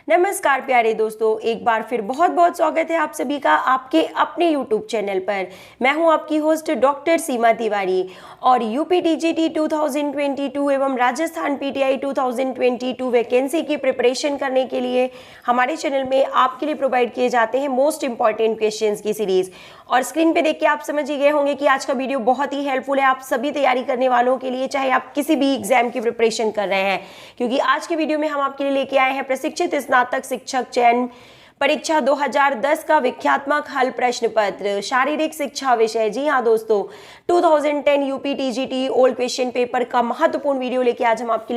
नमस्कार प्यारे दोस्तों, एक बार फिर बहुत बहुत स्वागत है आप सभी का आपके अपने YouTube चैनल पर। मैं हूं आपकी होस्ट डॉक्टर सीमा तिवारी और यूपीटीजीटी 2022 एवं राजस्थान पीटीआई 2022 वैकेंसी की प्रिपरेशन करने के लिए हमारे चैनल में आपके लिए प्रोवाइड किए जाते हैं मोस्ट इंपॉर्टेंट क्वेश्चंस की सीरीज। और स्क्रीन पे देख के आप समझ ही गए होंगे कि आज का वीडियो बहुत ही हेल्पफुल है आप सभी तैयारी करने वालों के लिए, चाहे आप किसी भी एग्जाम की प्रिपरेशन कर रहे हैं, क्योंकि आज के वीडियो में हम आपके लिए लेके आए हैं प्रशिक्षित स्नातक शिक्षक चयन परीक्षा 2010 का विख्यात्मक हल प्रश्न पत्र शारीरिक शिक्षा विषय। जी हाँ दोस्तों, 2010 यूपीटीजीटी ओल्ड क्वेश्चन पेपर का महत्वपूर्ण वीडियो लेके आज हम आपके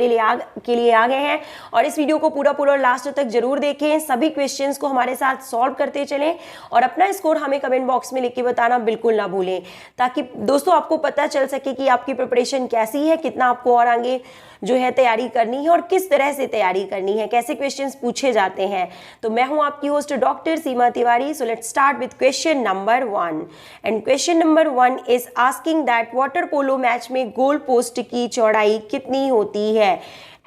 लिए आ गए हैं। और इस वीडियो को पूरा लास्ट तक जरूर देखें, सभी क्वेश्चंस को हमारे साथ सॉल्व करते चलें और अपना स्कोर हमें कमेंट बॉक्स में लिख के बताना बिल्कुल ना भूलें, ताकि दोस्तों आपको पता चल सके कि आपकी प्रिपरेशन कैसी है, कितना आपको और आगे जो है तैयारी करनी है और किस तरह से तैयारी करनी है, कैसे क्वेश्चंस पूछे जाते हैं। तो मैं हूं आपकी host doctor Seema Tiwari. So let's start with question number 1 and question number 1 is asking that water polo match में गोल पोस्ट की चौड़ाई कितनी होती है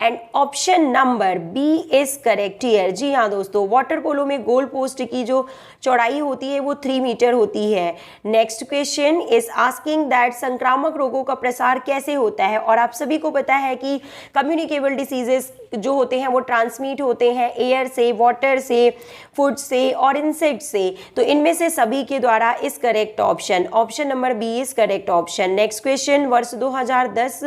and option number B is correct here. जी हाँ दोस्तों, वाटर पोलो में गोल पोस्ट की जो चौड़ाई होती है वो 3 मीटर होती है। Next question is asking that संक्रामक रोगों का प्रसार कैसे होता है, और आप सभी को पता है कि कम्युनिकेबल डिसीजेस जो होते हैं वो ट्रांसमिट होते हैं एयर से, वाटर से, फूड से और इंसेक्ट से। तो इनमें से सभी के द्वारा is correct option number B is correct option. Next question, वर्ष 2010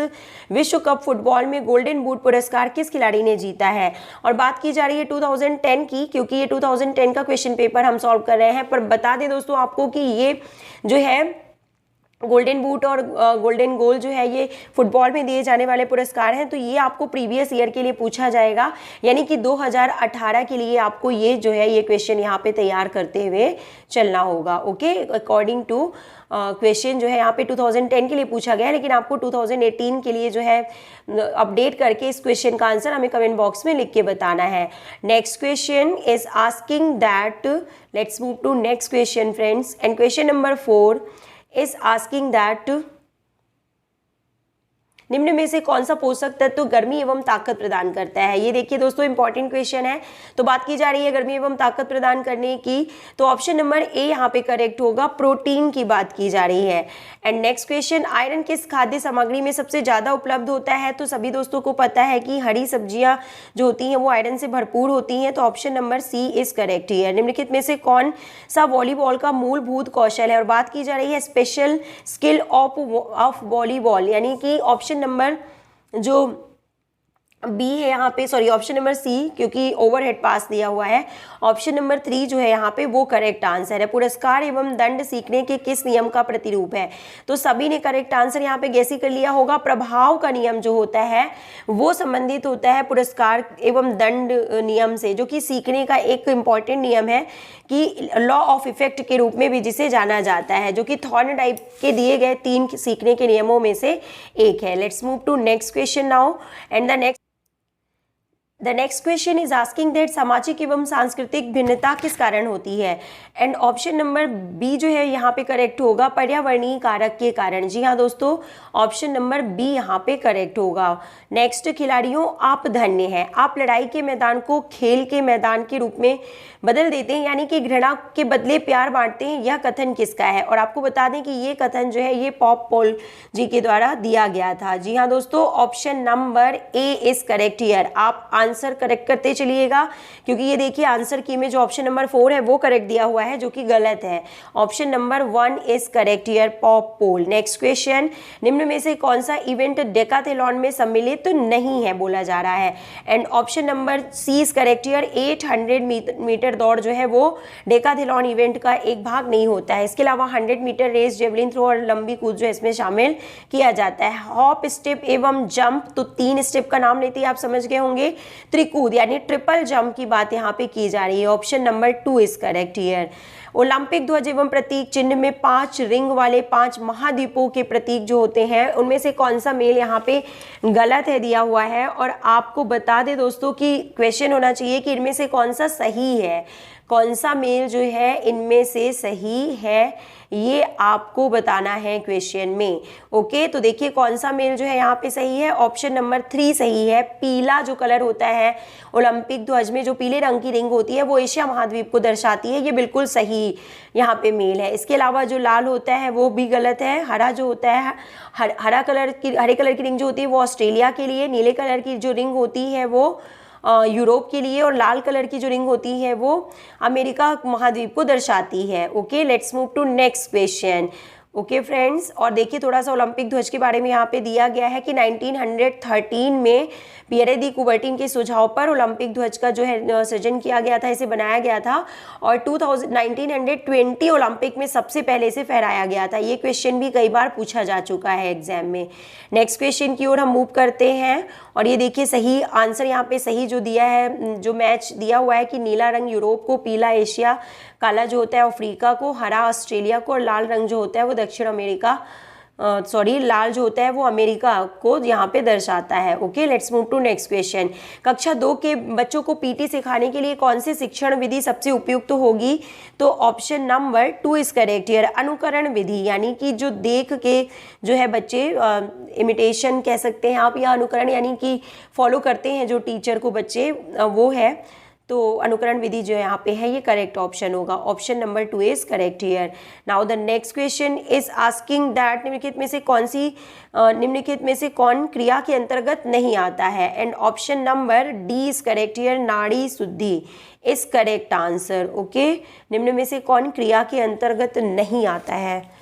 विश्व कप फुटबॉल में गोल्डन बूट पुरस्कार किस खिलाड़ी ने जीता है, और बात की जा रही है 2010 की, क्योंकि ये 2010 का क्वेश्चन पेपर हम सॉल्व कर रहे हैं। पर बता दें दोस्तों आपको कि ये जो है गोल्डन बूट और गोल्डन गोल जो है ये फुटबॉल में दिए जाने वाले पुरस्कार हैं, तो ये आपको प्रीवियस ईयर के लिए पूछा जाएगा, यानी कि 2018 के लिए आपको ये जो है ये क्वेश्चन यहाँ पे तैयार करते हुए चलना होगा। ओके, अकॉर्डिंग टू क्वेश्चन जो है यहाँ पे 2010 के लिए पूछा गया है, लेकिन आपको 2018 के लिए जो है अपडेट करके इस क्वेश्चन का आंसर हमें कमेंट बॉक्स में लिख के बताना है। Next question is asking that, let's move to next question friends, and question number 4 is asking that निम्न में से कौन सा पोषक तत्व गर्मी एवं ताकत प्रदान करता है। ये देखिए दोस्तों इंपॉर्टेंट क्वेश्चन है। तो बात की जा रही है गर्मी एवं ताकत प्रदान करने की, तो ऑप्शन नंबर ए यहाँ पे करेक्ट होगा, प्रोटीन की बात की जा रही है। एंड नेक्स्ट क्वेश्चन, आयरन किस खाद्य सामग्री में सबसे ज्यादा उपलब्ध होता है। तो सभी दोस्तों को पता है कि हरी सब्जियां जो होती हैं वो आयरन से भरपूर होती हैं, तो option number C is correct है। निम्नलिखित में से कौन सा वॉलीबॉल का मूलभूत कौशल है, और बात की जा रही है स्पेशल स्किल ऑफ वॉलीबॉल, यानी कि ऑप्शन नंबर जो बी है यहाँ पे, सॉरी ऑप्शन नंबर सी, क्योंकि ओवरहेड पास दिया हुआ है। ऑप्शन नंबर 3 जो है यहाँ पे वो करेक्ट आंसर है। पुरस्कार एवं दंड सीखने के किस नियम का प्रतिरूप है। तो सभी ने करेक्ट आंसर यहाँ पे गैस ही कर लिया होगा। प्रभाव का नियम जो होता है वो संबंधित होता है पुरस्कार एवं दंड नियम से, जो कि सीखने का एक इम्पॉर्टेंट नियम है कि लॉ ऑफ इफेक्ट के रूप में भी जिसे जाना जाता है, जो कि थॉर्नडाइक के दिए गए 3 सीखने के नियमों में से एक है। Let's move to next question now and the next question is asking that सामाजिक एवं सांस्कृतिक भिन्नता किस कारण होती है, एंड ऑप्शन नंबर बी जो है यहाँ पे करेक्ट होगा, पर्यावरणीय कारक के कारण। जी हाँ दोस्तों, ऑप्शन नंबर बी यहाँ पे करेक्ट होगा। नेक्स्ट, खिलाड़ियों आप धन्य हैं, आप लड़ाई के मैदान को खेल के मैदान के रूप में बदल देते हैं, यानी कि घृणा के बदले प्यार बांटते हैं, यह कथन किसका है। और आपको बता दें कि ये कथन जो है ये पॉल जी के द्वारा दिया गया था। जी हाँ दोस्तों, option number A is correct here. आप आंसर करेक्ट करते चलिएगा, क्योंकि ये देखिए आंसर की में जो ऑप्शन नंबर 4 है वो करेक्ट दिया हुआ है, जो कि गलत है। Option number 1 is correct here, pole. Next question, निम्न में से कौन सा इवेंट डेकाथलॉन में सम्मिलित तो नहीं है बोला जा रहा है, and option number C is correct here. 800 metre दौड़ जो है वो डेकाथलॉन इवेंट का एक भाग नहीं होता है। इसके अलावा 100 मीटर रेस, जेवलिन थ्रो और लंबी कूद जो इसमें शामिल किया जाता है। हॉप, स्टेप एवं जंप, तो 3 स्टेप का नाम लेते ही आप समझ गए होंगे। त्रिकूद यानी ट्रिपल जंप की बात यहाँ पे की जा रही है। Option number 2 is correct here. Olympic ध्वज एवं प्रतीक चिन्ह में 5 रिंग वाले 5 महाद्वीपों के प्रतीक जो होते हैं उनमें से कौन सा मेल यहाँ पे गलत है दिया हुआ है। और आपको बता दें दोस्तों कि क्वेश्चन होना चाहिए कि इनमें से कौन सा सही है, कौन सा मेल जो है इनमें से सही है, ये आपको बताना है क्वेश्चन में। ओके, तो देखिए कौन सा मेल जो है यहाँ पे सही है, ऑप्शन नंबर 3 सही है। पीला जो कलर होता है ओलंपिक ध्वज में, जो पीले रंग की रिंग होती है वो एशिया महाद्वीप को दर्शाती है, ये बिल्कुल सही यहाँ पे मेल है। इसके अलावा जो लाल होता है वो भी गलत है। हरा जो होता है, हरे कलर की रिंग जो होती है वो ऑस्ट्रेलिया के लिए, नीले कलर की जो रिंग होती है वो यूरोप के लिए, और लाल कलर की जो रिंग होती है वो अमेरिका महाद्वीप को दर्शाती है। Okay, let's move to next question. Okay friends, और देखिए थोड़ा सा ओलंपिक ध्वज के बारे में यहाँ पे दिया गया है कि 1913 में पियरे दी कुबर्टिन के सुझाव पर ओलंपिक ध्वज का जो है सृजन किया गया था, इसे बनाया गया था, और 1920 ओलंपिक में सबसे पहले इसे फहराया गया था। ये क्वेश्चन भी कई बार पूछा जा चुका है एग्जाम में। नेक्स्ट क्वेश्चन की ओर हम मूव करते हैं, और ये देखिए सही आंसर यहाँ पे सही जो दिया है, जो मैच दिया हुआ है कि नीला रंग यूरोप को, पीला एशिया, काला जो होता है अफ्रीका को, हरा ऑस्ट्रेलिया को, और लाल रंग जो होता है वो दक्षिण अमेरिका लाल जो होता है वो अमेरिका को यहाँ पे दर्शाता है। Okay, let's move to next question. कक्षा 2 के बच्चों को पीटी सिखाने के लिए कौन सी शिक्षण विधि सबसे उपयुक्त होगी? तो option number 2 is correct here, अनुकरण विधि, यानी कि जो देख के जो है बच्चे इमिटेशन कह सकते हैं आप, या अनुकरण यानी कि फॉलो करते हैं जो टीचर को बच्चे, वो है, तो अनुकरण विधि जो यहाँ पे है ये करेक्ट ऑप्शन होगा। Option number 2 is correct here. Now the next question is asking that निम्नलिखित में से कौन क्रिया के अंतर्गत नहीं आता है? And option number D is correct here, नाड़ी शुद्धि इज करेक्ट आंसर। ओके, निम्न में से कौन क्रिया के अंतर्गत नहीं आता है?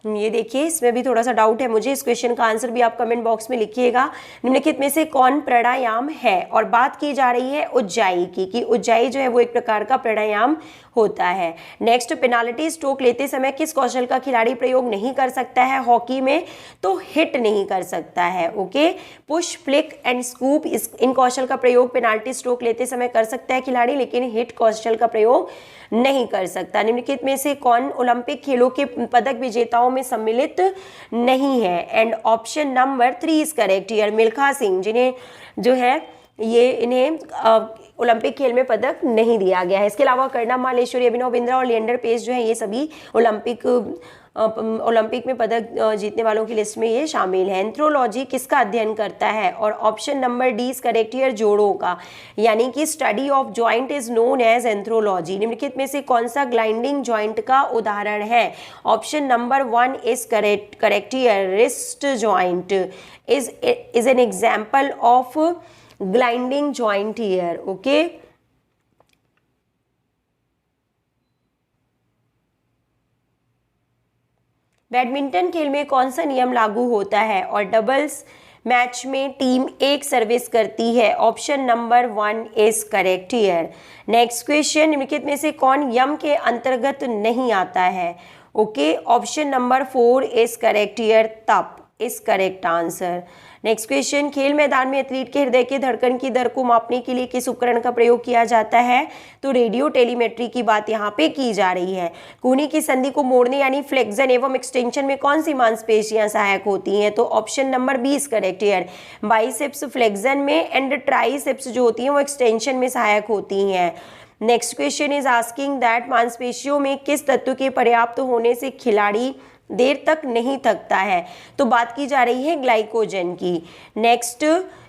ये देखिए इसमें भी थोड़ा सा डाउट है मुझे, इस क्वेश्चन का आंसर भी आप कमेंट बॉक्स में लिखिएगा। निम्नलिखित में से कौन प्राणायाम है? और बात की जा रही है उज्जाई की, कि उज्जाई जो है वो एक प्रकार का प्राणायाम होता है। नेक्स्ट, पेनाल्टी स्ट्रोक लेते समय किस कौशल का खिलाड़ी प्रयोग नहीं कर सकता है हॉकी में? तो हिट नहीं कर सकता है। Okay, push, flick and scoop, इन कौशल का प्रयोग पेनाल्टी स्ट्रोक लेते समय कर सकता है खिलाड़ी, लेकिन हिट कौशल का प्रयोग नहीं कर सकता। निम्नलिखित में से कौन ओलंपिक खेलों के पदक विजेताओं में सम्मिलित नहीं है? And option number 3 is correct here, Milkha Singh, जिन्हें जो है इन्हें ओलंपिक खेल में पदक नहीं दिया गया है। इसके अलावा कर्णा मालेश्वरी, अभिनव बिंद्रा और लिएंडर पेस जो है ये सभी ओलंपिक में पदक जीतने वालों की लिस्ट में ये शामिल है। एंथ्रोलॉजी किसका अध्ययन करता है? और option number D is correct here, जोड़ों का, यानी कि study of joint is known as arthrology. निम्नलिखित में से कौन सा ग्लाइंडिंग जॉइंट का उदाहरण है? Option number 1 is correct here, wrist joint is an example of gliding joint here. Okay, badminton खेल में कौन सा नियम लागू होता है और डबल्स मैच में टीम एक सर्विस करती है? Option number 1 is correct here. Next question, निम्नलिखित में से कौन यम के अंतर्गत नहीं आता है? Okay, option number 4 is correct here, तप is correct answer. Next question, खेल मैदान में एथलीट के हृदय की धड़कन की दर को मापने के लिए किस उपकरण का प्रयोग किया जाता है? तो रेडियो टेलीमेट्री की बात यहाँ पे की जा रही है। कूहनी की संधि को मोड़ने यानी फ्लेक्शन एवं एक्सटेंशन में कौन सी मांसपेशियां सहायक होती हैं? तो option number 20 correct here, biceps flexion में एंड ट्राइसेप्स जो होती हैं वो एक्सटेंशन में सहायक होती हैं। Next question is asking that मांसपेशियों में किस तत्व के पर्याप्त होने से खिलाड़ी देर तक नहीं थकता है? तो बात की जा रही है ग्लाइकोजन की। नेक्स्ट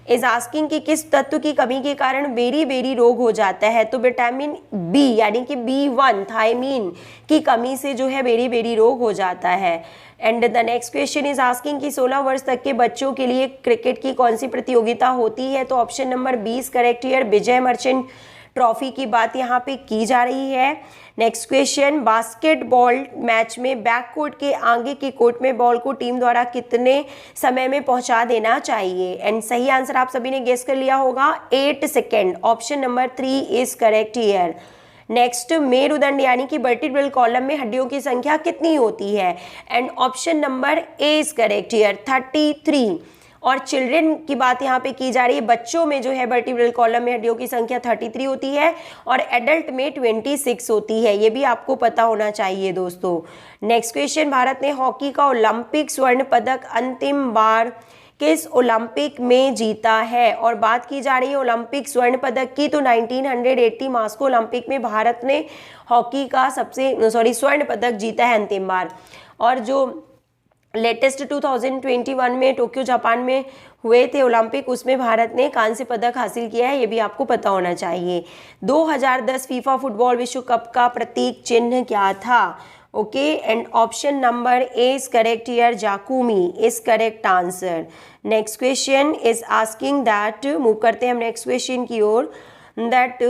इज आस्किंग कि किस तत्व की कमी के कारण बेरी रोग हो जाता है? तो विटामिन बी यानी कि B1 थायमीन की कमी से जो है बेरी रोग हो जाता है। And the next question is asking कि 16 वर्ष तक के बच्चों के लिए क्रिकेट की कौन सी प्रतियोगिता होती है? तो option number 20 correct here, Vijay Merchant trophy की बात यहाँ पे की जा रही है। नेक्स्ट क्वेश्चन, बास्केटबॉल मैच में बैक कोर्ट के आगे के कोर्ट में बॉल को टीम द्वारा कितने समय में पहुंचा देना चाहिए? एंड सही आंसर आप सभी ने गेस कर लिया होगा, 8 second. Option number 3 is correct here. Next, मेरुदंड यानी कि वर्टिब्रल कॉलम में हड्डियों की संख्या कितनी होती है? And option number A is correct here, 33। और चिल्ड्रेन की बात यहाँ पे की जा रही है, बच्चों में जो है वर्टिब्रल कॉलम में हड्डियों की संख्या 33 होती है और एडल्ट में 26 होती है, ये भी आपको पता होना चाहिए दोस्तों। नेक्स्ट क्वेश्चन, भारत ने हॉकी का ओलंपिक स्वर्ण पदक अंतिम बार किस ओलंपिक में जीता है? और बात की जा रही है ओलंपिक स्वर्ण पदक की, तो 1980 मास्को ओलंपिक में भारत ने हॉकी का स्वर्ण पदक जीता है अंतिम बार। और जो लेटेस्ट 2021 में टोक्यो जापान में हुए थे ओलंपिक, उसमें भारत ने कांस्य पदक हासिल किया है, ये भी आपको पता होना चाहिए। 2010 फीफा फुटबॉल विश्व कप का प्रतीक चिन्ह क्या था? Okay, and option number A is correct here, जाकुमी is correct answer. Next question is asking that, move करते हैं हम नेक्स्ट क्वेश्चन की ओर, दैट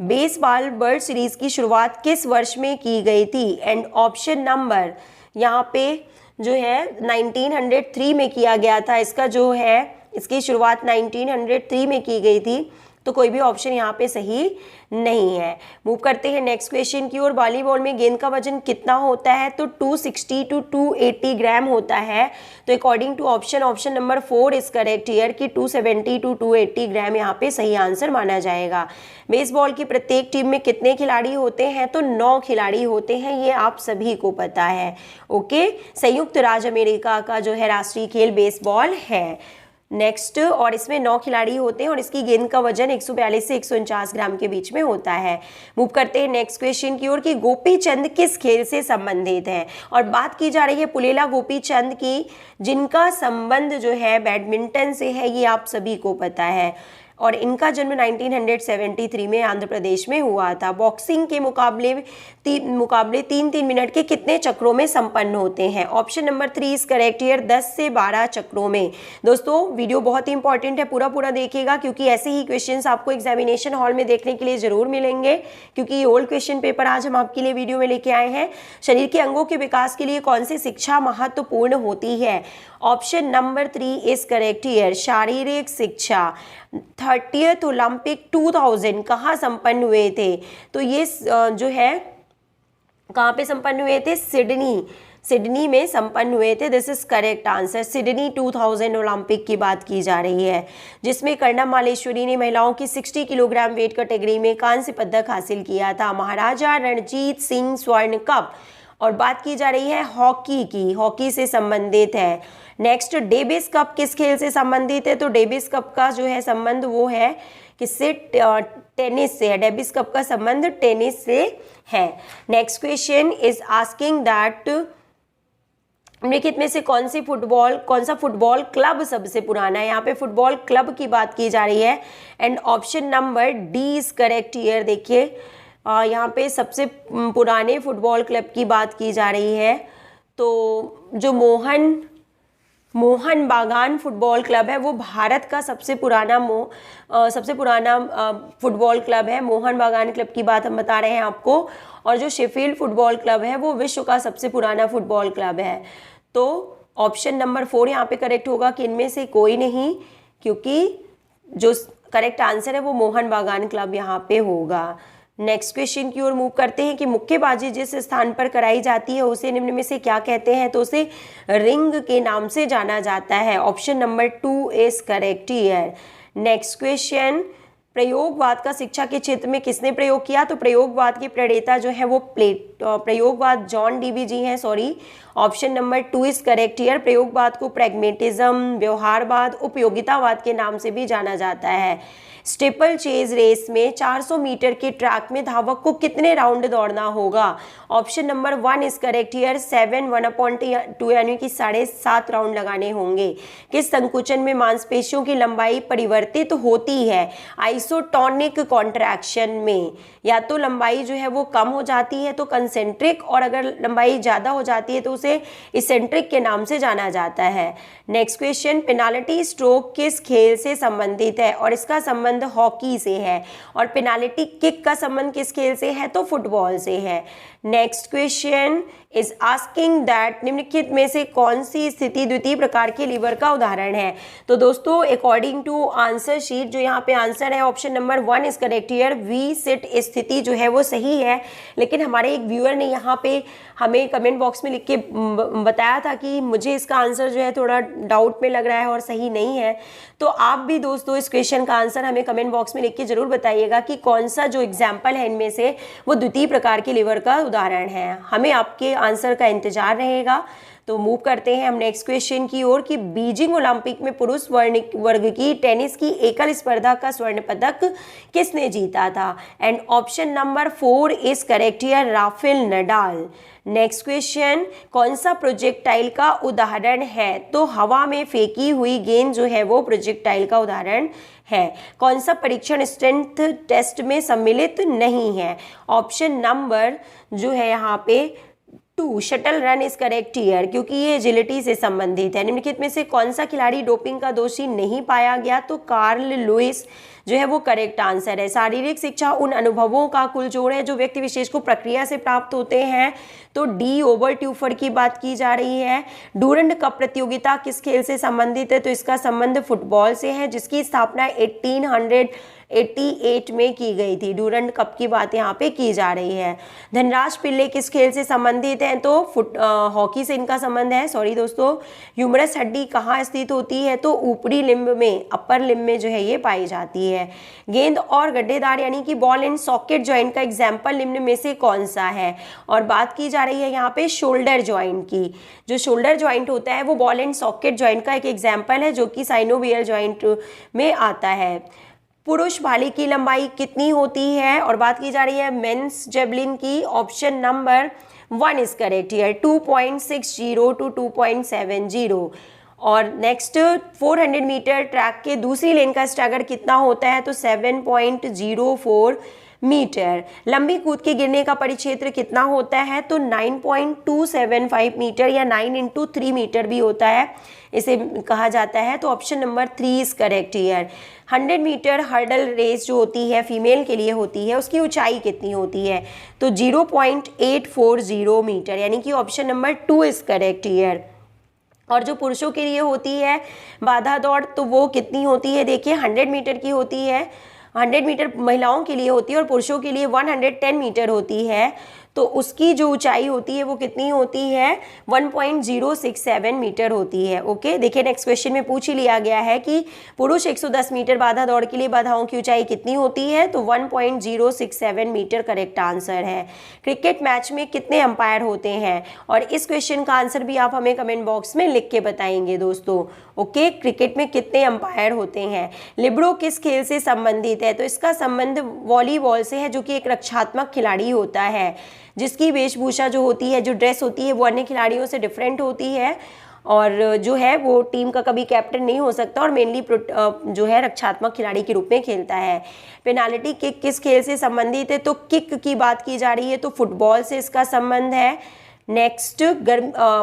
बेसबॉल वर्ल्ड सीरीज की शुरुआत किस वर्ष में की गई थी? एंड ऑप्शन नंबर यहाँ पे जो है 1903 में किया गया था, इसका जो है इसकी शुरुआत 1903 में की गई थी, तो कोई भी ऑप्शन यहाँ पे सही नहीं है। मूव करते हैं नेक्स्ट क्वेश्चन की ओर, वॉलीबॉल में गेंद का वजन कितना होता है? तो 260 to 280 ग्राम होता है, तो according to option number 4 is correct here कि 270 to 280 ग्राम यहाँ पे सही आंसर माना जाएगा। बेसबॉल की प्रत्येक टीम में कितने खिलाड़ी होते हैं? तो 9 खिलाड़ी होते हैं, ये आप सभी को पता है। ओके, संयुक्त राज्य अमेरिका का जो है राष्ट्रीय खेल बेसबॉल है। नेक्स्ट, और इसमें 9 खिलाड़ी होते हैं और इसकी गेंद का वजन 142 से 149 ग्राम के बीच में होता है। मूव करते हैं नेक्स्ट क्वेश्चन की ओर कि गोपी चंद किस खेल से संबंधित है? और बात की जा रही है पुलेला गोपी चंद की, जिनका संबंध जो है बैडमिंटन से है, ये आप सभी को पता है। और इनका जन्म 1973 में आंध्र प्रदेश में हुआ था। बॉक्सिंग के मुकाबले 3-3 मिनट के कितने चक्रों में संपन्न होते हैं? Option number 3 is correct here, 10 से 12 चक्रों में। दोस्तों वीडियो बहुत ही इंपॉर्टेंट है, पूरा देखिएगा, क्योंकि ऐसे ही क्वेश्चंस आपको एग्जामिनेशन हॉल में देखने के लिए जरूर मिलेंगे, क्योंकि ये ओल्ड क्वेश्चन पेपर आज हम आपके लिए वीडियो में लेके आए हैं। शरीर के अंगों के विकास के लिए कौन सी शिक्षा महत्वपूर्ण होती है? Option number 3 is correct here, शारीरिक शिक्षा। 30th ओलंपिक 2000 कहाँ संपन्न हुए थे? तो ये जो है कहाँ पे संपन्न हुए थे? सिडनी में संपन्न हुए थे, this is correct answer. Sydney 2000 Olympic की बात की जा रही है, जिसमें कर्णम मालेश्वरी ने महिलाओं की 60 किलोग्राम वेट कैटेगरी में कांस्य पदक हासिल किया था। महाराजा रणजीत सिंह स्वर्ण कप, और बात की जा रही है हॉकी की, हॉकी से संबंधित है। नेक्स्ट, डेविस कप किस खेल से संबंधित है? तो डेविस कप का जो है संबंध वो है किससे? टेनिस से है। डेविस कप का संबंध टेनिस से है। Next question is asking that निम्नलिखित में से कौन सा फुटबॉल क्लब सबसे पुराना है? यहाँ पे फुटबॉल क्लब की बात की जा रही है, and option number D is correct here. देखिए यहाँ पे सबसे पुराने फुटबॉल क्लब की बात की जा रही है, तो जो मोहन बागान फुटबॉल क्लब है वो भारत का सबसे पुराना फुटबॉल क्लब है। मोहन बागान क्लब की बात हम बता रहे हैं आपको। और जो शेफील्ड फुटबॉल क्लब है वो विश्व का सबसे पुराना फुटबॉल क्लब है। तो ऑप्शन नंबर 4 यहाँ पे करेक्ट होगा कि इनमें से कोई नहीं, क्योंकि जो करेक्ट आंसर है वो मोहन बागान क्लब यहाँ पे होगा। नेक्स्ट क्वेश्चन की ओर मूव करते हैं कि मुक्केबाजी जिस स्थान पर कराई जाती है उसे निम्न में से क्या कहते हैं? तो उसे रिंग के नाम से जाना जाता है। Option number 2 is correct here. Next question, प्रयोगवाद का शिक्षा के क्षेत्र में किसने प्रयोग किया? तो प्रयोगवाद के प्रणेता जो है वो प्रयोगवाद जॉन डीवी जी हैं, sorry. Option number 2 is correct here. प्रयोगवाद को प्रैग्मेटिज्म, व्यवहारवाद, उपयोगितावाद के नाम से भी जाना जाता है। स्टेपल चेज रेस में 400 मीटर के ट्रैक में धावक को कितने राउंड दौड़ना होगा? Option number 1 is correct here, 7 1/2 यानी कि 7.5 राउंड लगाने होंगे। किस संकुचन में मांसपेशियों की लंबाई परिवर्तित होती है? आइसोटोनिक कॉन्ट्रैक्शन में। या तो लंबाई जो है वो कम हो जाती है तो कंसेंट्रिक, और अगर लंबाई ज़्यादा हो जाती है तो उसे इसेंट्रिक के नाम से जाना जाता है। नेक्स्ट क्वेश्चन, पेनाल्टी स्ट्रोक किस खेल से संबंधित है? और इसका संबंध हॉकी से है। और पेनाल्टी किक का संबंध किस खेल से है? तो फुटबॉल से है। Next question is asking that निम्नलिखित में से कौन सी स्थिति द्वितीय प्रकार के लीवर का उदाहरण है? तो दोस्तों अकॉर्डिंग टू आंसर शीट जो यहाँ पे आंसर है option number 1 is correct here. V sit स्थिति जो है वो सही है, लेकिन हमारे एक व्यूअर ने यहाँ पे हमें कमेंट बॉक्स में लिख के बताया था कि मुझे इसका आंसर जो है थोड़ा डाउट में लग रहा है और सही नहीं है। तो आप भी दोस्तों इस क्वेश्चन का आंसर हमें कमेंट बॉक्स में लिख के जरूर बताइएगा कि कौन सा जो एग्जाम्पल है इनमें से वो द्वितीय प्रकार के लिवर का उदाहरण है। हमें आपके आंसर का इंतजार रहेगा। तो मूव करते हैं हम नेक्स्ट क्वेश्चन की ओर कि बीजिंग ओलंपिक में पुरुष वर्ग की टेनिस की एकल स्पर्धा का स्वर्ण पदक किसने जीता था? And option number 4 is correct here, Rafael Nadal. Next question, कौन सा प्रोजेक्टाइल का उदाहरण है? तो हवा में फेंकी हुई गेंद जो है वो प्रोजेक्टाइल का उदाहरण है। कौन सा परीक्षण स्ट्रेंथ टेस्ट में सम्मिलित नहीं है? ऑप्शन नंबर जो है यहाँ पे 2 shuttle run is correct here, क्योंकि ये एजिलिटी से संबंधित है। निम्नलिखित में से कौन सा खिलाड़ी डोपिंग का दोषी नहीं पाया गया? तो कार्ल लुइस जो है वो करेक्ट आंसर है। शारीरिक शिक्षा उन अनुभवों का कुल जोड़ है जो व्यक्ति विशेष को प्रक्रिया से प्राप्त होते हैं। तो डी ओबरट्यूफर की बात की जा रही है। डूरंड कप प्रतियोगिता किस खेल से संबंधित है? तो इसका संबंध फुटबॉल से है, जिसकी स्थापना 1888 में की गई थी। डूरंड कप की बात यहाँ पे की जा रही है। धनराज पिल्ले किस खेल से संबंधित हैं? तो हॉकी से इनका संबंध है। सॉरी दोस्तों। ह्यूमरस हड्डी कहाँ स्थित होती है? तो ऊपरी लिम्ब में, अपर लिम्ब में जो है ये पाई जाती है। गेंद और गड्ढेदार यानी कि बॉल एंड सॉकेट ज्वाइंट का एग्जाम्पल निम्न में से कौन सा है? और बात की जा रही है यहाँ पे शोल्डर ज्वाइंट की। जो शोल्डर ज्वाइंट होता है वो बॉल एंड सॉकेट ज्वाइंट का एक एग्जाम्पल है, जो कि साइनोवियल ज्वाइंट में आता है। पुरुष भाले की लंबाई कितनी होती है? और बात की जा रही है मेंस जेवलिन की। Option number 1 is correct here, 2.60 to 2.70। और नेक्स्ट 400 मीटर ट्रैक के दूसरी लेन का स्टैगर कितना होता है? तो 7.04 मीटर। लंबी कूद के गिरने का परिक्षेत्र कितना होता है? तो 9.275 मीटर या 9 × 3 मीटर भी होता है, इसे कहा जाता है। तो option number 3 is correct here. 100 metre hurdle race जो होती है फीमेल के लिए होती है, उसकी ऊंचाई कितनी होती है? तो 0.840 मीटर, यानी कि option number 2 is correct here. और जो पुरुषों के लिए होती है बाधा दौड़, तो वो कितनी होती है? देखिए 100 मीटर की होती है। 100 मीटर महिलाओं के लिए होती है और पुरुषों के लिए 110 मीटर होती है। तो उसकी जो ऊंचाई होती है वो कितनी होती है? 1.067 मीटर होती है। ओके, देखिए नेक्स्ट क्वेश्चन में पूछ ही लिया गया है कि पुरुष 110 मीटर बाधा दौड़ के लिए बाधाओं की ऊंचाई कितनी होती है? तो 1.067 मीटर करेक्ट आंसर है। क्रिकेट मैच में कितने अंपायर होते हैं? और इस क्वेश्चन का आंसर भी आप हमें कमेंट बॉक्स में लिख के बताएंगे दोस्तों। ओके, क्रिकेट में कितने अंपायर होते हैं? लिब्रो किस खेल से संबंधित है? तो इसका संबंध वॉलीबॉल से है, जो कि एक रक्षात्मक खिलाड़ी होता है, जिसकी वेशभूषा जो होती है, जो ड्रेस होती है, वो अन्य खिलाड़ियों से डिफरेंट होती है और जो है वो टीम का कभी कैप्टन नहीं हो सकता और मेनली जो है रक्षात्मक खिलाड़ी के रूप में खेलता है। पेनाल्टी किक किस खेल से संबंधित है? तो किक की बात की जा रही है, तो फुटबॉल से इसका संबंध है। नेक्स्ट,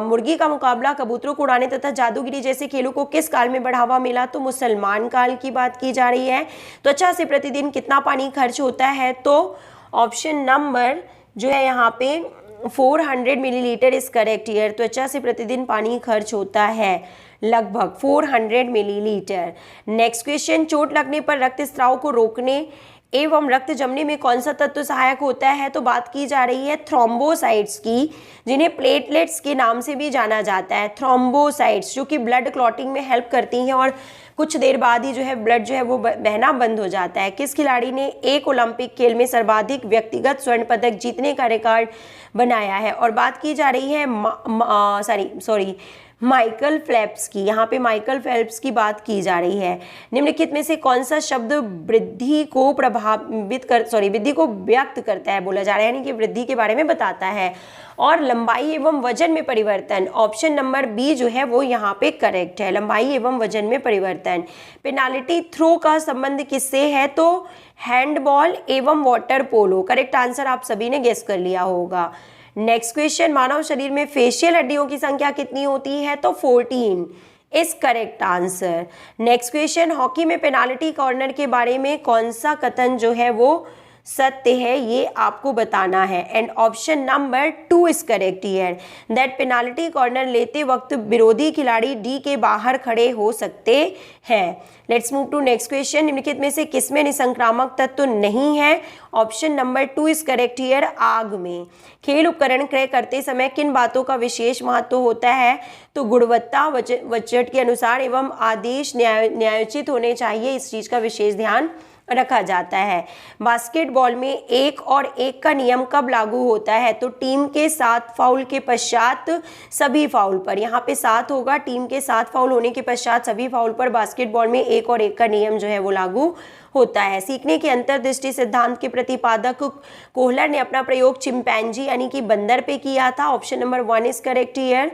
मुर्गी का मुकाबला, कबूतरों को उड़ाने तथा जादूगिरी जैसे खेलों को किस काल में बढ़ावा मिला? तो मुसलमान काल की बात की जा रही है। त्वचा से प्रतिदिन कितना पानी खर्च होता है? तो ऑप्शन नंबर जो है यहाँ पे 400 मिलीलीटर इज करेक्ट हियर। त्वचा से प्रतिदिन पानी खर्च होता है लगभग 400 मिलीलीटर। नेक्स्ट क्वेश्चन, चोट लगने पर रक्तस्राव को रोकने एवं रक्त जमने में कौन सा तत्व सहायक होता है? तो बात की जा रही है थ्रोम्बोसाइट्स की, जिन्हें प्लेटलेट्स के नाम से भी जाना जाता है। थ्रोम्बोसाइट्स जो कि ब्लड क्लॉटिंग में हेल्प करती हैं और कुछ देर बाद ही जो है ब्लड जो है वो बहना बंद हो जाता है। किस खिलाड़ी ने एक ओलंपिक खेल में सर्वाधिक व्यक्तिगत स्वर्ण पदक जीतने का रिकॉर्ड बनाया है? और बात की जा रही है माइकल फेल्प्स की। यहाँ पे माइकल फेल्प्स की बात की जा रही है। निम्नलिखित में से कौन सा शब्द वृद्धि को व्यक्त करता है बोला जा रहा है, यानी कि वृद्धि के बारे में बताता है। और लंबाई एवं वजन में परिवर्तन, ऑप्शन नंबर बी जो है वो यहाँ पे करेक्ट है, लंबाई एवं वजन में परिवर्तन। पेनाल्टी थ्रो का संबंध किससे है? तो हैंडबॉल एवं वाटर पोलो। करेक्ट आंसर आप सभी ने गेस कर लिया होगा। नेक्स्ट क्वेश्चन, मानव शरीर में फेशियल हड्डियों की संख्या कितनी होती है? तो 14 is correct answer. Next question, hockey में पेनाल्टी कॉर्नर के बारे में कौन सा कथन जो है वो सत्य है ये आपको बताना है। And option number 2 is correct here, that penalty corner लेते वक्त विरोधी खिलाड़ी डी के बाहर खड़े हो सकते हैं। Let's move to next question. निम्नलिखित में से किसमें निसंक्रामक तत्व नहीं है? Option number 2 is correct here, आग में। खेल उपकरण क्रय करते समय किन बातों का विशेष महत्व होता है? तो गुणवत्ता, बजट के अनुसार एवं आदेश न्यायोचित होने चाहिए, इस चीज का विशेष ध्यान रखा जाता है। बास्केटबॉल में 1 और 1 का नियम कब लागू होता है? तो टीम के 7 फाउल के पश्चात सभी फाउल पर, यहाँ पे 7 होगा, टीम के 7 फाउल होने के पश्चात सभी फाउल पर बास्केटबॉल में 1 और 1 का नियम जो है वो लागू होता है। सीखने के अंतर्दृष्टि सिद्धांत के प्रतिपादक कोहलर ने अपना प्रयोग चिंपैंजी यानी कि बंदर पे किया था। Option number 1 is correct here,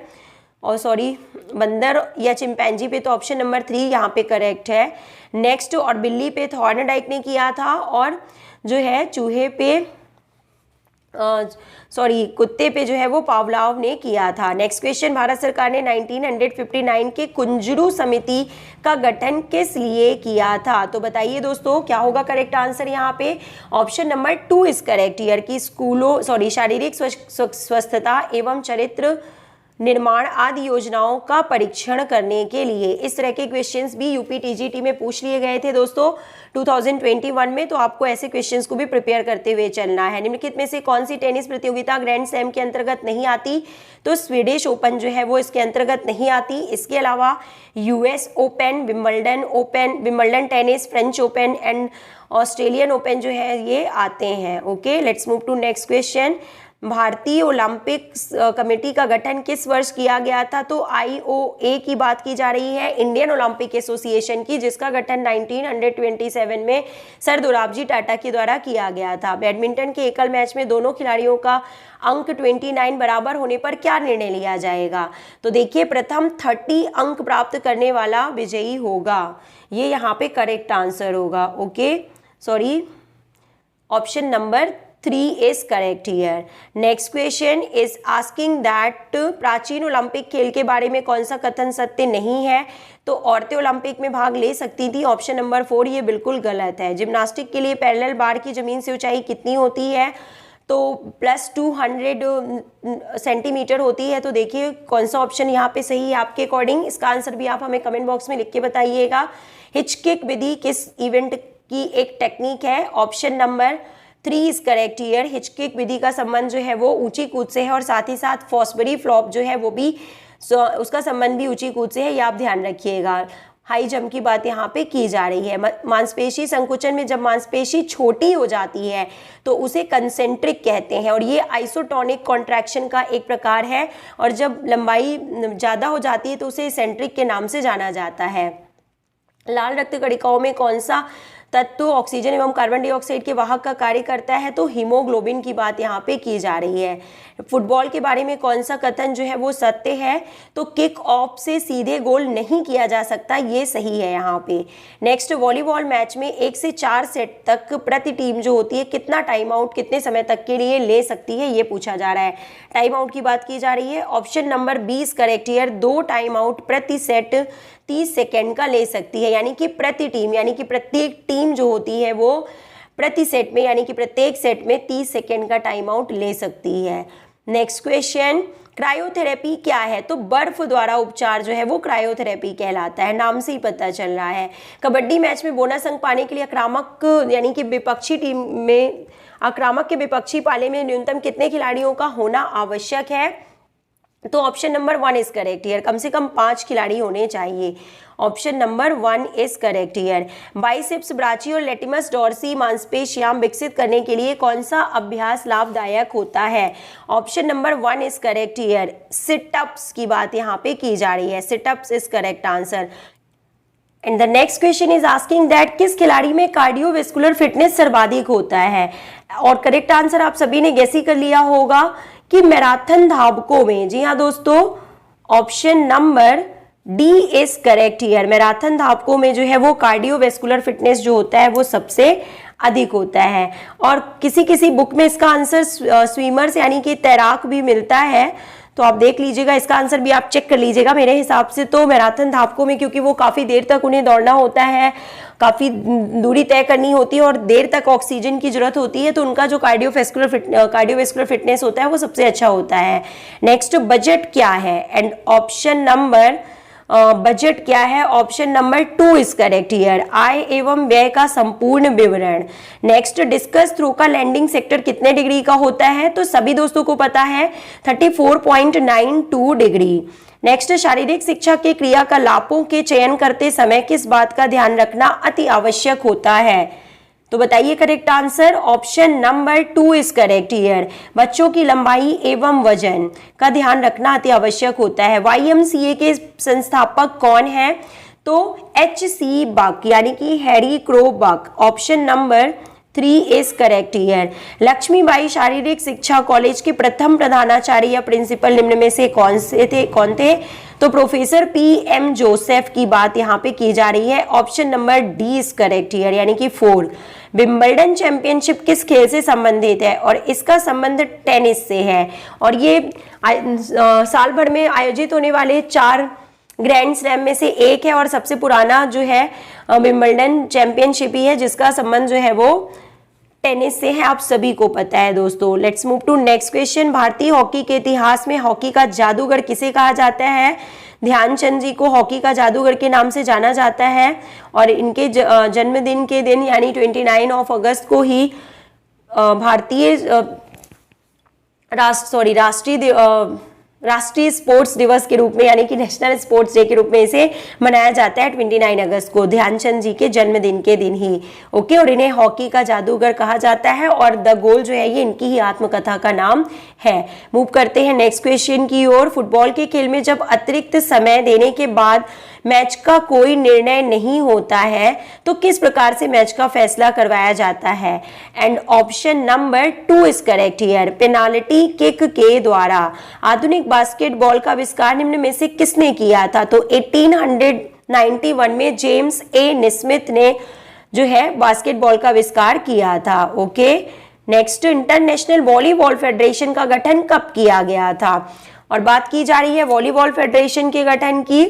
और सॉरी बंदर या चिंपैंजी पे तो ऑप्शन नंबर 3 यहाँ पे करेक्ट है। नेक्स्ट, और बिल्ली पे थॉर्नडाइक ने किया था, और जो है चूहे पे कुत्ते पे जो है वो पावलाव ने किया था। नेक्स्ट क्वेश्चन, भारत सरकार ने 1959 के कुंजरू समिति का गठन किस लिए किया था? तो बताइए दोस्तों क्या होगा करेक्ट आंसर यहाँ पे? Option number 2 is correct here कि शारीरिक स्वस्थता एवं चरित्र निर्माण आदि योजनाओं का परीक्षण करने के लिए। इस तरह के क्वेश्चंस भी यूपी टीजीटी में पूछ लिए गए थे दोस्तों 2021 में, तो आपको ऐसे क्वेश्चंस को भी प्रिपेयर करते हुए चलना है। निम्नलिखित में से कौन सी टेनिस प्रतियोगिता ग्रैंड स्लैम के अंतर्गत नहीं आती? तो स्वीडिश ओपन जो है वो इसके अंतर्गत नहीं आती। इसके अलावा US open, Wimbledon tennis, French open and Australian open जो है ये आते हैं। Okay, let's move to next question. भारतीय ओलंपिक कमेटी का गठन किस वर्ष किया गया था? तो IOA की बात की जा रही है, इंडियन ओलंपिक एसोसिएशन की, जिसका गठन 1927 में सर दोराबजी टाटा के द्वारा किया गया था। बैडमिंटन के एकल मैच में दोनों खिलाड़ियों का अंक 29 बराबर होने पर क्या निर्णय लिया जाएगा? तो देखिए प्रथम 30 अंक प्राप्त करने वाला विजयी होगा, ये यहाँ पे करेक्ट आंसर होगा। Okay, sorry option number 3 is correct here. Next question is asking that प्राचीन ओलंपिक खेल के बारे में कौन सा कथन सत्य नहीं है? तो औरतें ओलंपिक में भाग ले सकती थी, ऑप्शन नंबर 4 ये बिल्कुल गलत है। जिम्नास्टिक के लिए पैरेलल बार की जमीन से ऊंचाई कितनी होती है? तो +200 सेंटीमीटर होती है। तो देखिए कौन सा ऑप्शन यहाँ पे सही है आपके अकॉर्डिंग, इसका आंसर भी आप हमें कमेंट बॉक्स में लिख के बताइएगा। हिचकिक विधि किस इवेंट की एक टेक्निक है? Option number 3 is correct here. हिचकिक विधि का संबंध जो है वो ऊंची कूद से है, और साथ ही साथ फॉसबरी फ्लॉप जो है वो भी उसका संबंध भी ऊंची कूद से है, ये आप ध्यान रखिएगा। हाई जंप की बात यहाँ पे की जा रही है। मांसपेशी संकुचन में जब मांसपेशी छोटी हो जाती है तो उसे कंसेंट्रिक कहते हैं, और ये आइसोटोनिक कॉन्ट्रैक्शन का एक प्रकार है, और जब लंबाई ज़्यादा हो जाती है तो उसे सेंट्रिक के नाम से जाना जाता है। लाल रक्त कणिकाओं में कौन सा तत्व ऑक्सीजन एवं कार्बन डाइऑक्साइड के वाहक का कार्य करता है? तो हीमोग्लोबिन की बात यहाँ पे की जा रही है। फुटबॉल के बारे में कौन सा कथन जो है वो सत्य है? तो किक ऑफ से सीधे गोल नहीं किया जा सकता, ये सही है यहाँ पे। नेक्स्ट, वॉलीबॉल मैच में 1 से 4 सेट तक प्रति टीम जो होती है कितना टाइम आउट कितने समय तक के लिए ले सकती है, ये पूछा जा रहा है। टाइम आउट की बात की जा रही है। Option number 20 correct here, 2 time out प्रति सेट 30 सेकेंड का ले सकती है, यानी कि प्रति टीम, यानी कि प्रत्येक टीम जो होती है वो प्रति सेट में यानी कि प्रत्येक सेट में 30 सेकेंड का टाइम आउट ले सकती है। नेक्स्ट क्वेश्चन, क्रायोथेरेपी क्या है? तो बर्फ द्वारा उपचार जो है वो क्रायोथेरेपी कहलाता है, नाम से ही पता चल रहा है। कबड्डी मैच में बोनस अंक पाने के लिए आक्रामक यानी कि विपक्षी टीम में आक्रामक के विपक्षी पाले में न्यूनतम कितने खिलाड़ियों का होना आवश्यक है? तो option number 1 is correct here, कम से कम 5 खिलाड़ी होने चाहिए। Option number 1 is correct here. Biceps brachii और लेटिमस डॉर्सी मांसपेशियां विकसित करने के लिए कौन सा अभ्यास लाभदायक होता है? Option number 1 is correct here. Sit-ups की बात यहाँ पे की जा रही है, sit-ups is correct answer. And the next question is asking that किस खिलाड़ी में कार्डियोवेस्कुलर फिटनेस सर्वाधिक होता है? और करेक्ट आंसर आप सभी ने गैस ही कर लिया होगा कि मैराथन धावकों में। जी हाँ दोस्तों, option number D is correct here. Marathon धावकों में जो है वो कार्डियोवेस्कुलर फिटनेस जो होता है वो सबसे अधिक होता है। और किसी किसी बुक में इसका आंसर स्विमर्स यानी कि तैराक भी मिलता है, तो आप देख लीजिएगा, इसका आंसर भी आप चेक कर लीजिएगा। मेरे हिसाब से तो मैराथन धावकों में, क्योंकि वो काफ़ी देर तक उन्हें दौड़ना होता है, काफ़ी दूरी तय करनी होती है और देर तक ऑक्सीजन की जरूरत होती है, तो उनका जो कार्डियोवैस्कुलर फिटनेस होता है वो सबसे अच्छा होता है। नेक्स्ट, बजट क्या है? एंड ऑप्शन नंबर बजट क्या है? Option number 2 is correct here. आय एवं व्यय का संपूर्ण विवरण। नेक्स्ट, डिस्कस थ्रू का लैंडिंग सेक्टर कितने डिग्री का होता है? तो सभी दोस्तों को पता है 34.92 डिग्री। नेक्स्ट, शारीरिक शिक्षा के क्रियाकलापों के चयन करते समय किस बात का ध्यान रखना अति आवश्यक होता है? तो बताइए correct answer. Option number 2 is correct here. बच्चों की लंबाई एवं वजन का ध्यान रखना अति आवश्यक होता है। YMCA के संस्थापक कौन है? तो HC बक, यानी कि Harry Crow Buck. Option number 3 is correct here. Lakshmibai शारीरिक शिक्षा कॉलेज के प्रथम प्रधानाचार्य या प्रिंसिपल निम्न में से कौन थे? तो प्रोफेसर PM जोसेफ की बात यहाँ पे की जा रही है। Option number D is correct here, यानी कि 4। विंबलडन चैंपियनशिप किस खेल से संबंधित है? और इसका संबंध टेनिस से है, और ये साल भर में आयोजित होने वाले 4 ग्रैंड स्लैम में से एक है, और सबसे पुराना जो है विंबलडन चैंपियनशिप ही है, जिसका संबंध जो है वो टेनिस से है, आप सभी को पता है दोस्तों। Let's move to next question. भारतीय हॉकी के इतिहास में हॉकी का जादूगर किसे कहा जाता है? ध्यानचंद जी को हॉकी का जादूगर के नाम से जाना जाता है, और इनके जन्मदिन के दिन यानी 29 अगस्त को ही राष्ट्रीय स्पोर्ट्स दिवस के रूप में, यानी कि नेशनल स्पोर्ट्स डे के रूप में इसे मनाया जाता है 29 अगस्त को, ध्यानचंद जी के जन्मदिन के दिन ही। ओके, और इन्हें हॉकी का जादूगर कहा जाता है, और द गोल जो है ये इनकी ही आत्मकथा का नाम है। मूव करते हैं नेक्स्ट क्वेश्चन की ओर। फुटबॉल के खेल में जब अतिरिक्त समय देने के बाद मैच का कोई निर्णय नहीं होता है तो किस प्रकार से मैच का फैसला करवाया जाता है? And option number 2 is correct here. Penalty kick के द्वारा। आधुनिक बास्केटबॉल का आविष्कार निम्न में से किसने किया था? तो 1891 में जेम्स ए निस्मिथ ने जो है बास्केटबॉल का आविष्कार किया था। Okay, next, international volleyball federation का गठन कब किया गया था? और बात की जा रही है वॉलीबॉल फेडरेशन के गठन की,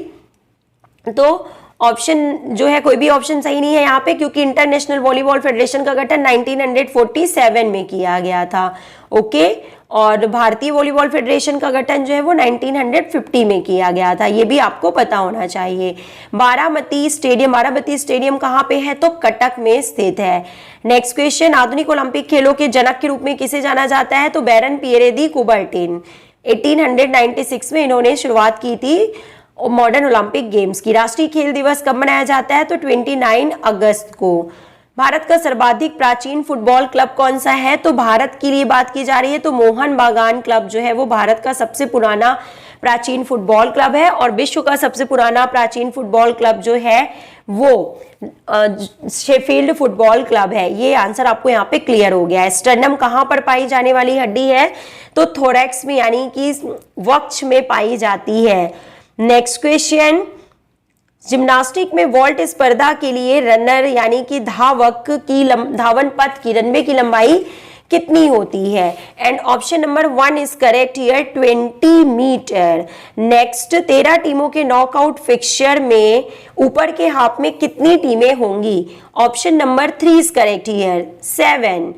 तो ऑप्शन जो है कोई भी ऑप्शन सही नहीं है यहाँ पे, क्योंकि इंटरनेशनल वॉलीबॉल फेडरेशन का गठन 1947 में किया गया था। ओके, और भारतीय वॉलीबॉल फेडरेशन का गठन जो है वो 1950 में किया गया था, ये भी आपको पता होना चाहिए। बारामती स्टेडियम कहाँ पे है? तो कटक में स्थित है। नेक्स्ट क्वेश्चन, आधुनिक ओलंपिक खेलों के जनक के रूप में किसे जाना जाता है? तो बैरन पियरे दी कुबर्टिन। 1896 में इन्होंने शुरुआत की थी मॉडर्न ओलंपिक गेम्स की। राष्ट्रीय खेल दिवस कब मनाया जाता है? तो 29 अगस्त को। भारत का सर्वाधिक प्राचीन फुटबॉल क्लब कौन सा है? तो भारत के लिए बात की जा रही है तो मोहन बागान क्लब जो है वो भारत का सबसे पुराना प्राचीन फुटबॉल क्लब है, और विश्व का सबसे पुराना प्राचीन फुटबॉल क्लब जो है वो शेफील्ड फुटबॉल क्लब है। ये आंसर आपको यहाँ पे क्लियर हो गया है। स्टर्नम कहाँ पर पाई जाने वाली हड्डी है? तो थोरैक्स में, यानी कि वक्ष में पाई जाती है। नेक्स्ट क्वेश्चन, जिम्नास्टिक में वॉल्ट स्पर्धा के लिए रनर यानी कि धावक की धावन पथ की रनवे की लंबाई कितनी होती है? And option number 1 is correct here, 20 metre. Next, 13 टीमों के नॉकआउट फिक्सचर में ऊपर के हाफ में कितनी टीमें होंगी? Option number 3 is correct here, 7।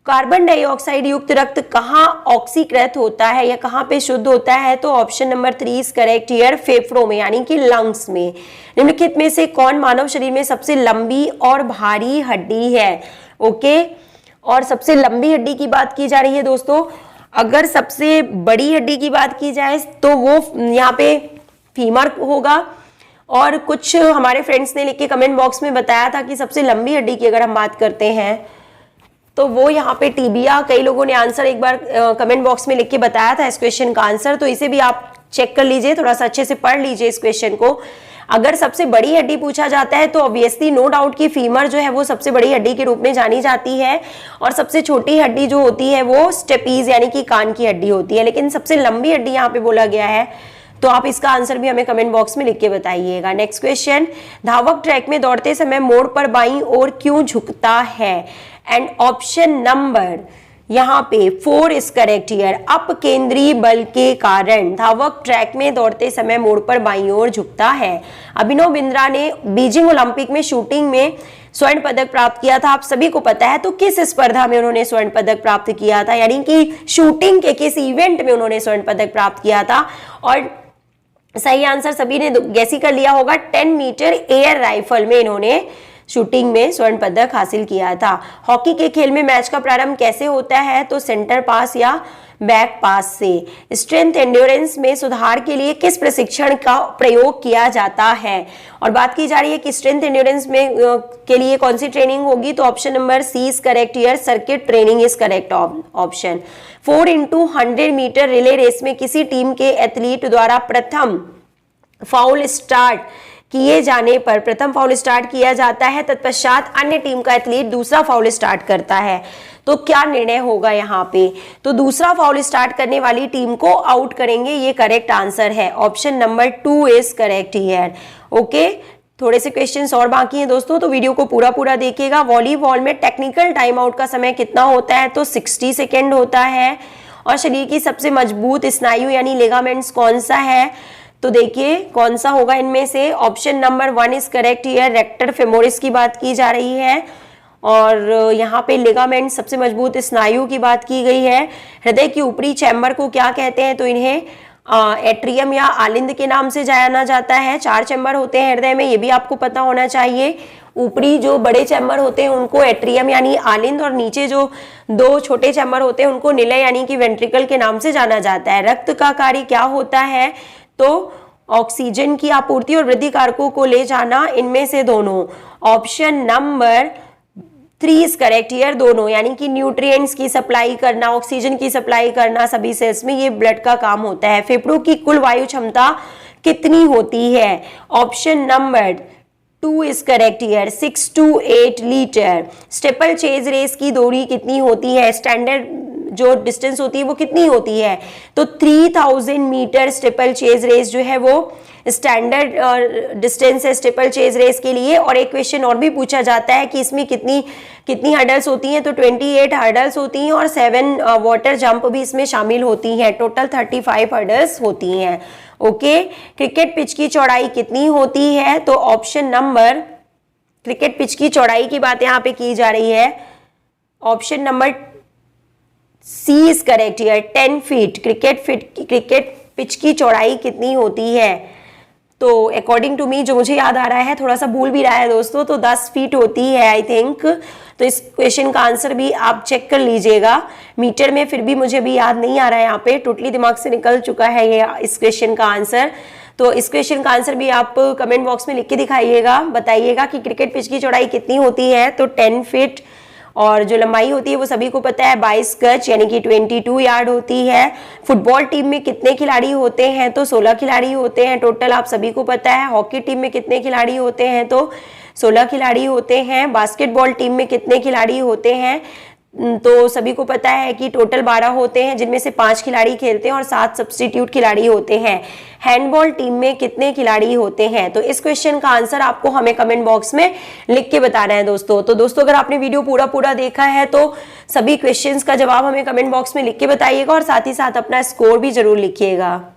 Carbon dioxide युक्त रक्त कहाँ ऑक्सीकृत होता है या कहाँ पे शुद्ध होता है? तो option number 3 is correct here, फेफड़ों में यानी कि लंग्स में। निम्नलिखित में से कौन मानव शरीर में सबसे लंबी और भारी हड्डी है? ओके, और सबसे लंबी हड्डी की बात की जा रही है दोस्तों। अगर सबसे बड़ी हड्डी की बात की जाए तो वो यहाँ पे फीमर होगा, और कुछ हमारे फ्रेंड्स ने लिख के कमेंट बॉक्स में बताया था कि सबसे लंबी हड्डी की अगर हम बात करते हैं तो वो यहाँ पे टीबिया। कई लोगों ने आंसर एक बार कमेंट बॉक्स में लिख के बताया था इस क्वेश्चन का आंसर, तो इसे भी आप चेक कर लीजिए, थोड़ा सा अच्छे से पढ़ लीजिए इस क्वेश्चन को। अगर सबसे बड़ी हड्डी पूछा जाता है तो ऑब्वियसली नो डाउट कि फीमर जो है वो सबसे बड़ी हड्डी के रूप में जानी जाती है, और सबसे छोटी हड्डी जो होती है वो स्टेपीज यानी कि कान की हड्डी होती है। लेकिन सबसे लंबी हड्डी यहाँ पे बोला गया है, तो आप इसका आंसर भी हमें कमेंट बॉक्स में लिख के बताइएगा। नेक्स्ट क्वेश्चन, धावक ट्रैक में दौड़ते समय मोड़ पर बाईं ओर क्यों झुकता है? एंड ऑप्शन नंबर यहाँ पे 4 इज करेक्ट हियर। अप केंद्रीय बल के कारण धावक ट्रैक में दौड़ते समय मोड़ पर बाईं ओर झुकता है। अभिनव बिंद्रा ने बीजिंग ओलंपिक में शूटिंग में स्वर्ण पदक प्राप्त किया था, आप सभी को पता है। तो किस स्पर्धा में उन्होंने स्वर्ण पदक प्राप्त किया था, यानी कि शूटिंग के किस इवेंट में उन्होंने स्वर्ण पदक प्राप्त किया था। और सही आंसर सभी ने गैस कर लिया होगा, 10 मीटर एयर राइफल में इन्होंने शूटिंग में स्वर्ण पदक हासिल किया था। हॉकी के खेल में मैच का प्रारंभ कैसे होता है, तो सेंटर पास या बैक पास से। स्ट्रेंथ एंड्योरेंस में सुधार के लिए किस प्रशिक्षण का प्रयोग किया जाता है, और बात की जा रही है कि स्ट्रेंथ एंड्योरेंस में के लिए कौन सी ट्रेनिंग होगी, तो option number C is correct here, circuit training is correct option. 4x100 metre relay race में किसी टीम के एथलीट द्वारा प्रथम फाउल स्टार्ट किया जाता है, तत्पश्चात अन्य टीम का एथलीट दूसरा फाउल स्टार्ट करता है, तो क्या निर्णय होगा यहाँ पे, तो दूसरा फाउल स्टार्ट करने वाली टीम को आउट करेंगे, ये करेक्ट आंसर है। Option number 2 is correct here. Okay, थोड़े से क्वेश्चंस और बाकी हैं दोस्तों, तो वीडियो को पूरा देखिएगा। वॉलीबॉल में टेक्निकल टाइम आउट का समय कितना होता है, तो 60 सेकेंड होता है। और शरीर की सबसे मजबूत स्नायु यानी लिगामेंट्स कौन सा है, तो देखिए कौन सा होगा इनमें से। Option number 1 is correct here, rector femoris की बात की जा रही है। और यहाँ पे लिगामेंट सबसे मजबूत स्नायु की बात की गई है। हृदय की ऊपरी चैम्बर को क्या कहते हैं, तो इन्हें एट्रियम या आलिंद के नाम से जाना जाता है। 4 चैम्बर होते हैं हृदय में, ये भी आपको पता होना चाहिए। ऊपरी जो बड़े चैम्बर होते हैं उनको एट्रियम यानी आलिंद, और नीचे जो 2 छोटे चैम्बर होते हैं उनको निलय यानी कि वेंट्रिकल के नाम से जाना जाता है। रक्त का कार्य क्या होता है, तो ऑक्सीजन की आपूर्ति और वृद्धि कारकों को ले जाना, इनमें से दोनों। Option number 3 is correct here, दोनों, यानी कि न्यूट्रिएंट्स की सप्लाई करना, ऑक्सीजन की सप्लाई करना सभी सेल्स में, ये ब्लड का काम होता है। फेफड़ों की कुल वायु क्षमता कितनी होती है, option number 2 is correct here, 6 to 8 litre. Steeplechase race की दूरी कितनी होती है, स्टैंडर्ड जो डिस्टेंस होती है वो कितनी होती है, तो 3000 मीटर स्टेपल चेज रेस जो है वो स्टैंडर्ड डिस्टेंस है स्टेपल चेज रेस के लिए। और एक क्वेश्चन और भी पूछा जाता है कि इसमें कितनी हर्डल्स होती हैं, तो 28 हर्डल्स होती हैं और 7 वाटर जंप भी इसमें शामिल होती हैं। टोटल 35 हर्डल्स होती हैं। ओके, क्रिकेट पिच की चौड़ाई कितनी होती है, तो ऑप्शन नंबर, क्रिकेट पिच की चौड़ाई की बात यहाँ पे की जा रही है, option number C is correct here, 10 feet. Cricket pitch की चौड़ाई कितनी होती है, तो अकॉर्डिंग टू मी जो मुझे याद आ रहा है, थोड़ा सा भूल भी रहा है दोस्तों, तो 10 फीट होती है आई थिंक। तो इस क्वेश्चन का आंसर भी आप चेक कर लीजिएगा मीटर में, फिर भी मुझे भी याद नहीं आ रहा है, यहाँ पे टोटली दिमाग से निकल चुका है ये इस क्वेश्चन का आंसर। तो इस क्वेश्चन का आंसर भी आप कमेंट बॉक्स में लिख के दिखाइएगा, बताइएगा कि क्रिकेट पिच की चौड़ाई कितनी होती है, तो 10 फीट। और जो लंबाई होती है वो सभी को पता है 22 गज यानी कि 22 यार्ड होती है। फुटबॉल टीम में कितने खिलाड़ी होते हैं, तो 16 खिलाड़ी होते हैं टोटल, आप सभी को पता है। हॉकी टीम में कितने खिलाड़ी होते हैं, तो 16 खिलाड़ी होते हैं। बास्केटबॉल टीम में कितने खिलाड़ी होते हैं, तो सभी को पता है कि टोटल 12 होते हैं, जिनमें से 5 खिलाड़ी खेलते हैं और 7 सब्स्टिट्यूट खिलाड़ी होते हैं। हैंडबॉल टीम में कितने खिलाड़ी होते हैं, तो इस क्वेश्चन का आंसर आपको हमें कमेंट बॉक्स में लिख के बताना है दोस्तों। तो दोस्तों अगर आपने वीडियो पूरा देखा है तो सभी क्वेश्चंस का जवाब हमें कमेंट बॉक्स में लिख के बताइएगा और साथ ही साथ अपना स्कोर भी जरूर लिखिएगा।